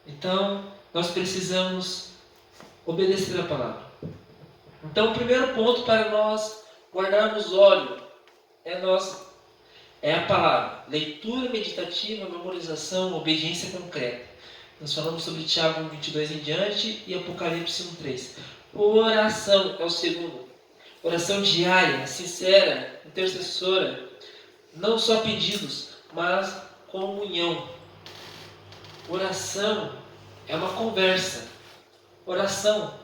Então, nós precisamos obedecer a palavra. Então, o primeiro ponto para nós guardarmos óleo é a palavra. Leitura meditativa, memorização, obediência concreta. Nós falamos sobre Tiago 1:22 em diante e Apocalipse 1:3. Oração é o segundo. Oração diária, sincera, intercessora. Não só pedidos, mas comunhão. Oração é uma conversa. Oração,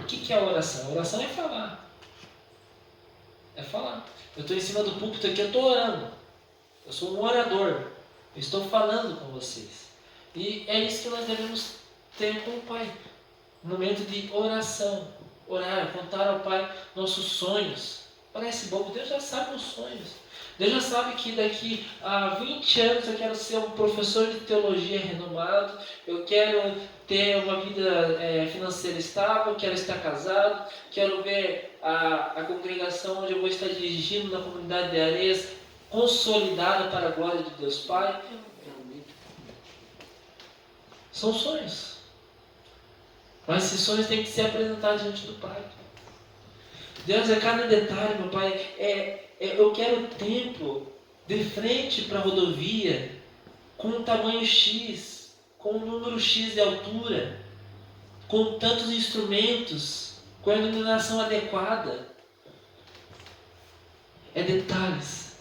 o que é oração? Oração é falar. É falar. Eu estou em cima do púlpito aqui, eu estou orando. Eu sou um orador. Eu estou falando com vocês. E é isso que nós devemos ter com o Pai. Um momento de oração. Orar, contar ao Pai nossos sonhos. Parece bobo, Deus já sabe os sonhos. Deus já sabe que daqui a 20 anos eu quero ser um professor de teologia renomado, eu quero ter uma vida financeira estável, quero estar casado, quero ver a congregação onde eu vou estar dirigindo na comunidade de Areias consolidada para a glória de Deus Pai. São sonhos. Mas esses sonhos têm que ser apresentados diante do Pai. Deus, é cada detalhe, meu Pai. Eu quero tempo de frente para a rodovia com um tamanho X, com um número X de altura, com tantos instrumentos, com a iluminação adequada. É detalhes.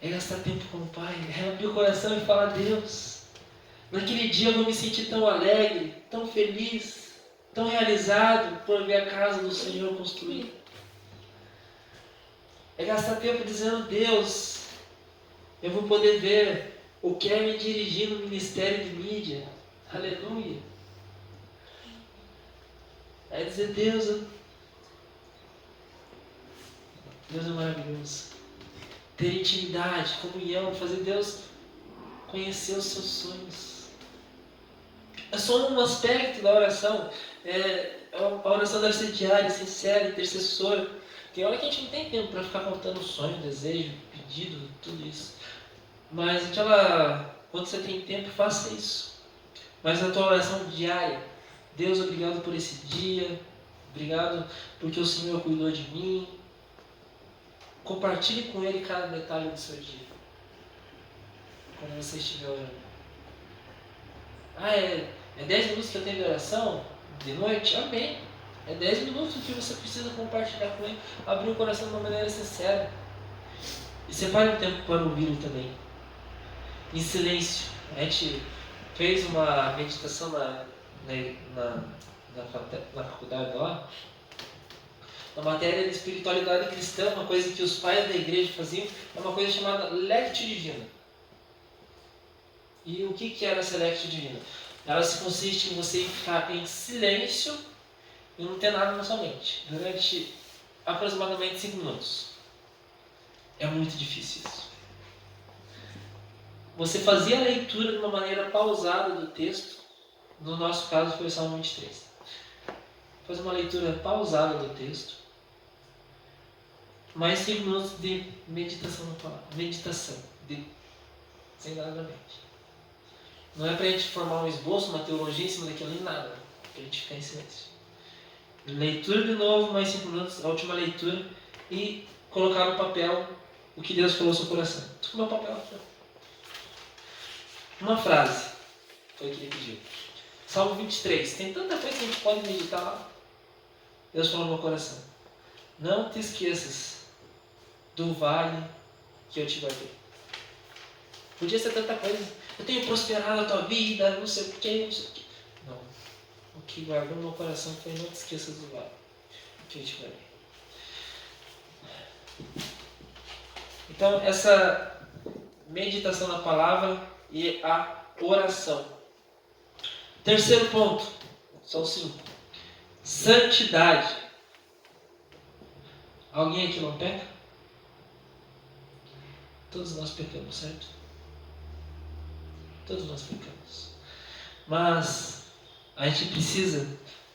É gastar tempo com o Pai. É abrir o coração e falar: Deus, naquele dia eu vou me sentir tão alegre, tão feliz, tão realizado por ver a casa do Senhor construída. É gastar tempo dizendo: Deus, eu vou poder ver o que é me dirigir no ministério de mídia. Aleluia. É dizer: Deus é maravilhoso. Ter intimidade, comunhão, fazer Deus conhecer os seus sonhos. É só um aspecto da oração. A oração deve ser diária, sincera, intercessora. Tem hora que a gente não tem tempo para ficar contando sonho, desejo, pedido, tudo isso. Mas quando você tem tempo, faça isso. Mas a tua oração diária: Deus, obrigado por esse dia. Obrigado porque o Senhor cuidou de mim. Compartilhe com Ele cada detalhe do seu dia. Quando você estiver orando. É 10 minutos que eu tenho de oração? De noite? Amém. É 10 minutos que você precisa compartilhar com Ele. Abrir o coração de uma maneira sincera. E separe um tempo para ouvi-lo também. Em silêncio. A gente fez uma meditação na faculdade lá. Na matéria de espiritualidade cristã, uma coisa que os pais da igreja faziam, é uma coisa chamada Lectio Divina. E o que era essa Lectio Divina? Ela se consiste em você ficar em silêncio e não ter nada na sua mente durante aproximadamente 5 minutos. É muito difícil isso. Você fazia a leitura de uma maneira pausada do texto. No nosso caso foi o Salmo 23. Fazer uma leitura pausada do texto. Mais 5 minutos de meditação na palavra. Meditação. Sem nada na mente. Não é para a gente formar um esboço, uma teologia em cima daquilo, nem nada. É para a gente ficar em silêncio. Leitura de novo, mais 5 minutos, a última leitura. E colocar no papel o que Deus falou no seu coração. Tudo no papel aqui. Uma frase. Foi o que ele pediu. Salmo 23. Tem tanta coisa que a gente pode meditar lá. Deus falou no meu coração: não te esqueças do vale que eu te guardei. Podia ser tanta coisa. Eu tenho prosperado a tua vida, não sei o que, não sei o que. Não. O que guardou no meu coração foi: não te esqueças do vale que eu te guardei. Então, essa meditação na palavra e a oração. Terceiro ponto. São 5. Santidade. Alguém aqui não peca? Todos nós pecamos, certo? Todos nós pecamos. Mas a gente precisa,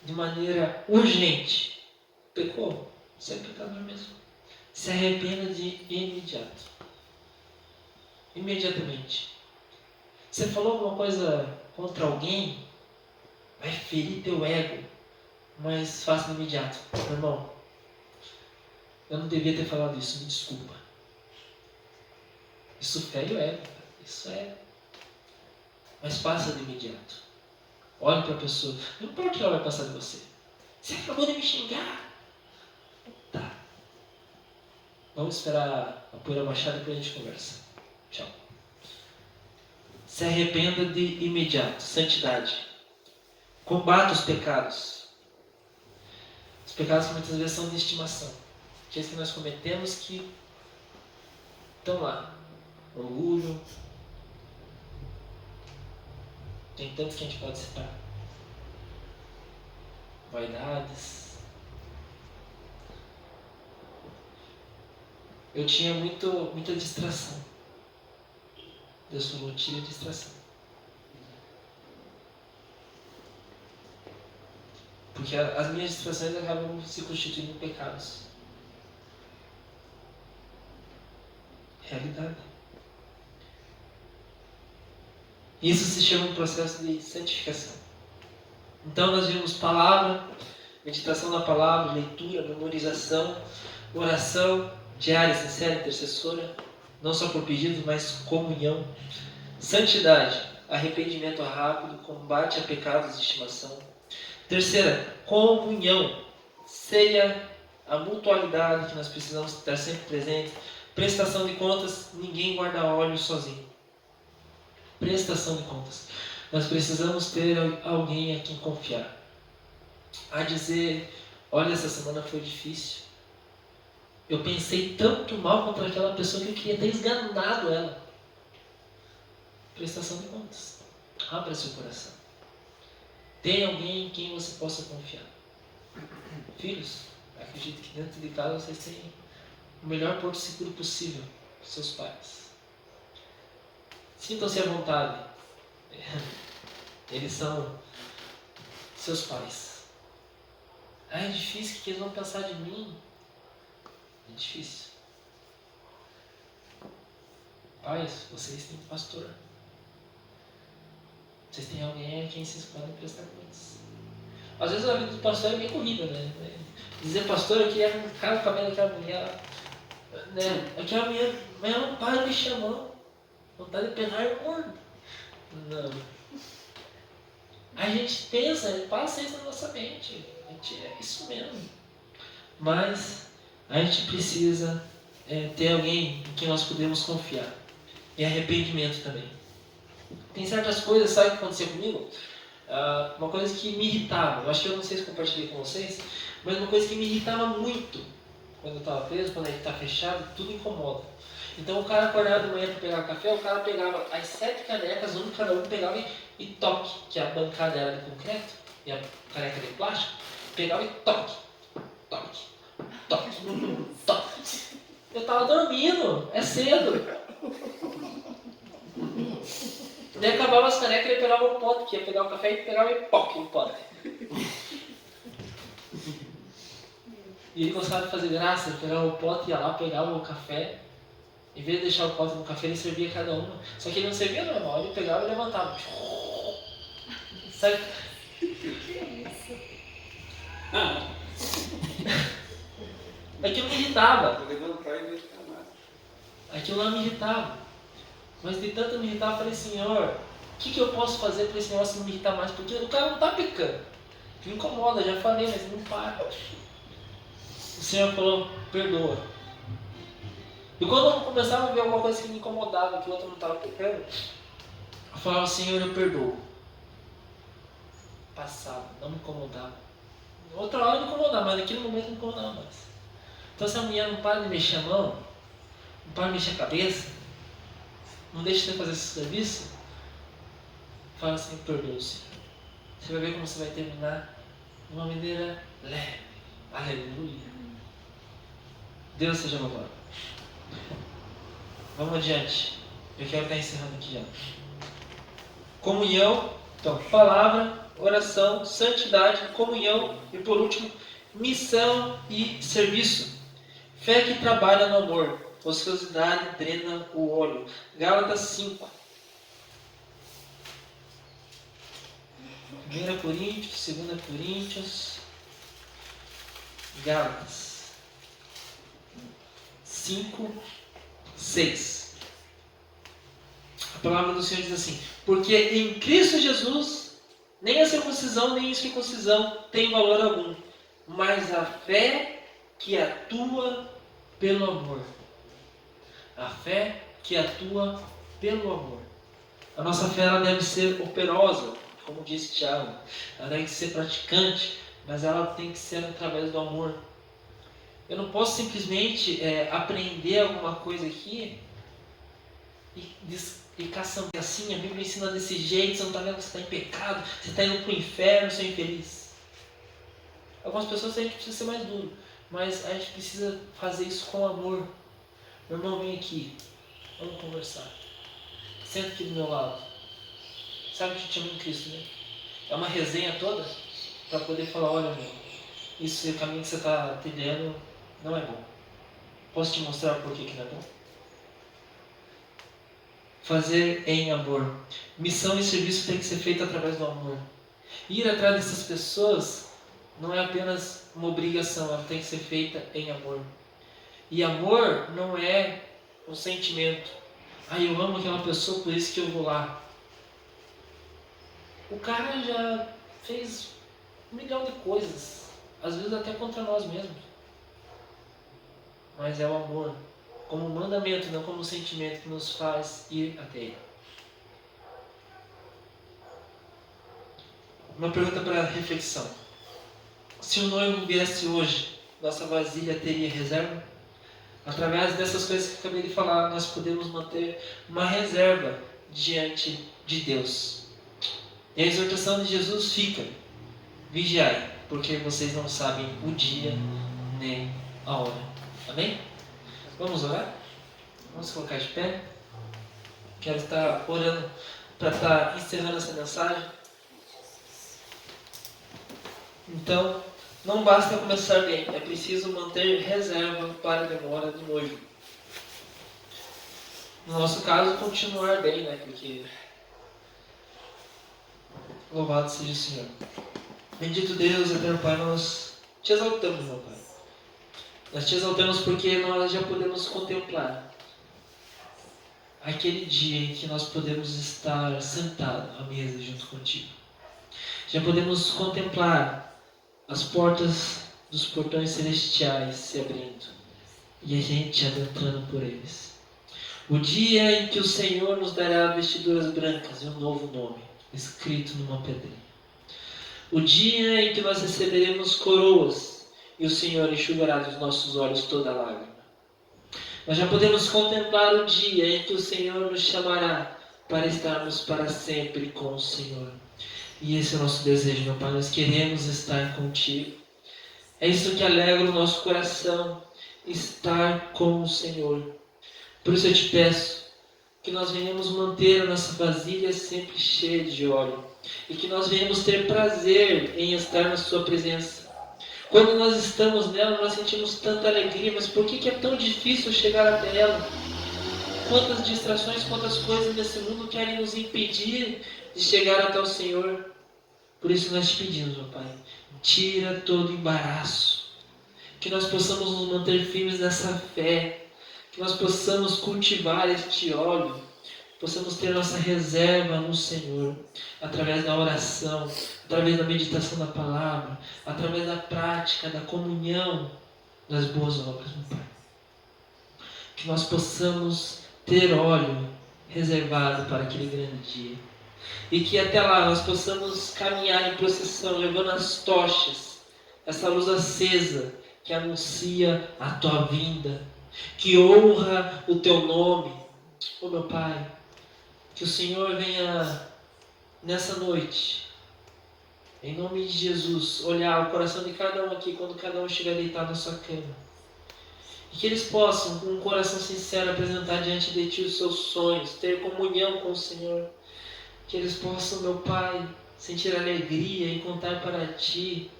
de maneira urgente, pecou? Você é pecador mesmo. Se arrependa de imediato. Imediatamente. Você falou alguma coisa contra alguém, vai ferir teu ego, mas faça no imediato. Meu irmão, eu não devia ter falado isso, me desculpa. Isso fere o ego, isso é. Mas passa de imediato. Olhe para a pessoa, não importa o que ela vai passar de você. Você acabou de me xingar. Tá. Vamos esperar a poeira baixar, depois a gente conversa. Tchau. Se arrependa de imediato. Santidade. Combata os pecados. Os pecados que muitas vezes são de estimação. Aqueles que nós cometemos que estão lá. Orgulho. Tem tantos que a gente pode citar. Vaidades. Eu tinha muita distração. Deus falou: tira a distração. Porque as minhas distrações acabam se constituindo em pecados. Realidade. Isso se chama um processo de santificação. Então nós vimos palavra, meditação na palavra, leitura, memorização, oração diária, sincera, intercessora, não só por pedidos, mas comunhão. Santidade, arrependimento rápido, combate a pecados de estimação. Terceira, comunhão, ceia, a mutualidade que nós precisamos estar sempre presentes. Prestação de contas, ninguém guarda óleo sozinho. Prestação de contas. Nós precisamos ter alguém a quem confiar. A dizer, olha, essa semana foi difícil. Eu pensei tanto mal contra aquela pessoa que eu queria ter esganado ela. Prestação de contas. Abra seu coração. Tem alguém em quem você possa confiar. Filhos, acredito que dentro de casa vocês têm o melhor porto seguro possível. Seus pais. Sintam-se à vontade. Eles são seus pais. É difícil, que eles vão pensar de mim. É difícil. Pais, vocês têm pastor. Vocês têm alguém a quem vocês podem prestar contas. Às vezes a vida do pastor é bem corrida, né? Dizer, pastor, eu queria arrancar o cabelo daquela mulher. Né? Aquela mulher, mas ela não para me chamando. Vontade de pegar e mordo. Não. A gente pensa, passa isso na nossa mente. É isso mesmo. Mas a gente precisa ter alguém em quem nós podemos confiar. E arrependimento também. Tem certas coisas, sabe o que acontecia comigo? Uma coisa que me irritava, eu acho que eu não sei se compartilhei com vocês, mas uma coisa que me irritava muito quando eu estava preso, quando a gente está fechado, tudo incomoda. Então o cara acordava de manhã para pegar café, o cara pegava as 7 canecas, um de cada um, pegava e toque, que a bancada era de concreto e a caneca de plástico, pegava e toque, toque, toque, toque. Eu estava dormindo, é cedo. Daí acabava as canecas e ele pegava o pote, que ia pegar o café e pegava e poque o pote. E ele gostava de fazer graça, ele pegava o pote, ia lá, pegava o café. Em vez de deixar o pote no café, ele servia cada uma. Só que ele não servia normal, ele pegava e levantava. Sabe? Que é isso? Aquilo me irritava. Vou levantar e ver ficar mais. Aquilo lá me irritava. Mas de tanto me irritar, eu falei, Senhor, o que eu posso fazer para esse negócio não me irritar mais? Porque o cara não está pecando. Me incomoda, já falei, mas não para. O Senhor falou, perdoa. E quando eu começava a ver alguma coisa que me incomodava, que o outro não estava pecando, eu falava, Senhor, eu perdoo. Passava, não me incomodava. Outra hora me incomodava, mas naquele momento não me incomodava mais. Então se a mulher não para de mexer a mão, não para de mexer a cabeça, não deixa de fazer esse serviço, fala assim, perdoa, Senhor. Você vai ver como você vai terminar de uma maneira leve. Aleluia. Deus seja louvado. Vamos adiante. Eu quero estar encerrando aqui já. Comunhão, então, palavra, oração, santidade, comunhão e por último, missão e serviço. Fé que trabalha no amor. Ociosidade drena o óleo. Gálatas 5. 1 Coríntios, 2 Coríntios, Gálatas 5, 6. A palavra do Senhor diz assim: porque em Cristo Jesus, nem a circuncisão nem a incircuncisão tem valor algum, mas a fé que atua pelo amor. A fé que atua pelo amor. A nossa fé ela deve ser operosa, como disse Tiago. Ela deve ser praticante, mas ela tem que ser através do amor. Eu não posso simplesmente aprender alguma coisa aqui e caçar assim, a Bíblia ensina desse jeito, você não está vendo que você está em pecado, você está indo para o inferno, você é infeliz. Algumas pessoas a gente precisa ser mais duro, mas a gente precisa fazer isso com amor. Meu irmão, vem aqui, vamos conversar. Senta aqui do meu lado. Sabe o que te chama em Cristo, né? É uma resenha toda para poder falar, olha, meu, isso, o caminho que você está trilhando não é bom. Posso te mostrar por que não é bom? Fazer em amor. Missão e serviço tem que ser feito através do amor. Ir atrás dessas pessoas não é apenas uma obrigação, ela tem que ser feita em amor. E amor não é um sentimento. Ah, eu amo aquela pessoa, por isso que eu vou lá. O cara já fez 1 milhão de coisas, às vezes até contra nós mesmos. Mas é o amor, como um mandamento, não como um sentimento, que nos faz ir até Ele. Uma pergunta para reflexão. Se o noivo viesse hoje, nossa vasilha teria reserva? Através dessas coisas que acabei de falar, nós podemos manter uma reserva diante de Deus. E a exortação de Jesus fica: vigiai, porque vocês não sabem o dia nem a hora. Amém? Vamos orar? Vamos colocar de pé? Quero estar orando para estar encerrando essa mensagem. Então, não basta começar bem, é preciso manter reserva para a demora do noivo. No nosso caso, continuar bem, né? Porque louvado seja o Senhor. Bendito Deus, eterno Pai, nós te exaltamos, meu Pai. Nós te exaltamos porque nós já podemos contemplar aquele dia em que nós podemos estar sentados à mesa junto contigo. Já podemos contemplar as portas dos portões celestiais se abrindo e a gente adentrando por eles. O dia em que o Senhor nos dará vestiduras brancas e um novo nome escrito numa pedrinha. O dia em que nós receberemos coroas e o Senhor enxugará dos nossos olhos toda lágrima. Nós já podemos contemplar o dia em que o Senhor nos chamará para estarmos para sempre com o Senhor. E esse é o nosso desejo, meu Pai. Nós queremos estar contigo. É isso que alegra o nosso coração, estar com o Senhor. Por isso eu te peço que nós venhamos manter a nossa vasilha sempre cheia de óleo e que nós venhamos ter prazer em estar na sua presença. Quando nós estamos nela, nós sentimos tanta alegria, mas por que é tão difícil chegar até ela? Quantas distrações, quantas coisas nesse mundo querem nos impedir de chegar até o Senhor? Por isso nós te pedimos, meu Pai, tira todo embaraço, que nós possamos nos manter firmes nessa fé, que nós possamos cultivar este óleo, possamos ter nossa reserva no Senhor, através da oração, através da meditação da palavra, através da prática, da comunhão das boas obras, meu Pai. Que nós possamos ter óleo reservado para aquele grande dia. E que até lá nós possamos caminhar em procissão, levando as tochas, essa luz acesa que anuncia a tua vinda, que honra o teu nome. Oh, meu Pai, que o Senhor venha nessa noite, em nome de Jesus, olhar o coração de cada um aqui quando cada um estiver deitado na sua cama. E que eles possam, com um coração sincero, apresentar diante de Ti os seus sonhos, ter comunhão com o Senhor. Que eles possam, meu Pai, sentir alegria e contar para Ti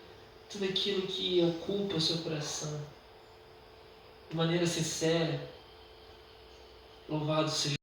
tudo aquilo que ocupa o seu coração. De maneira sincera. Louvado seja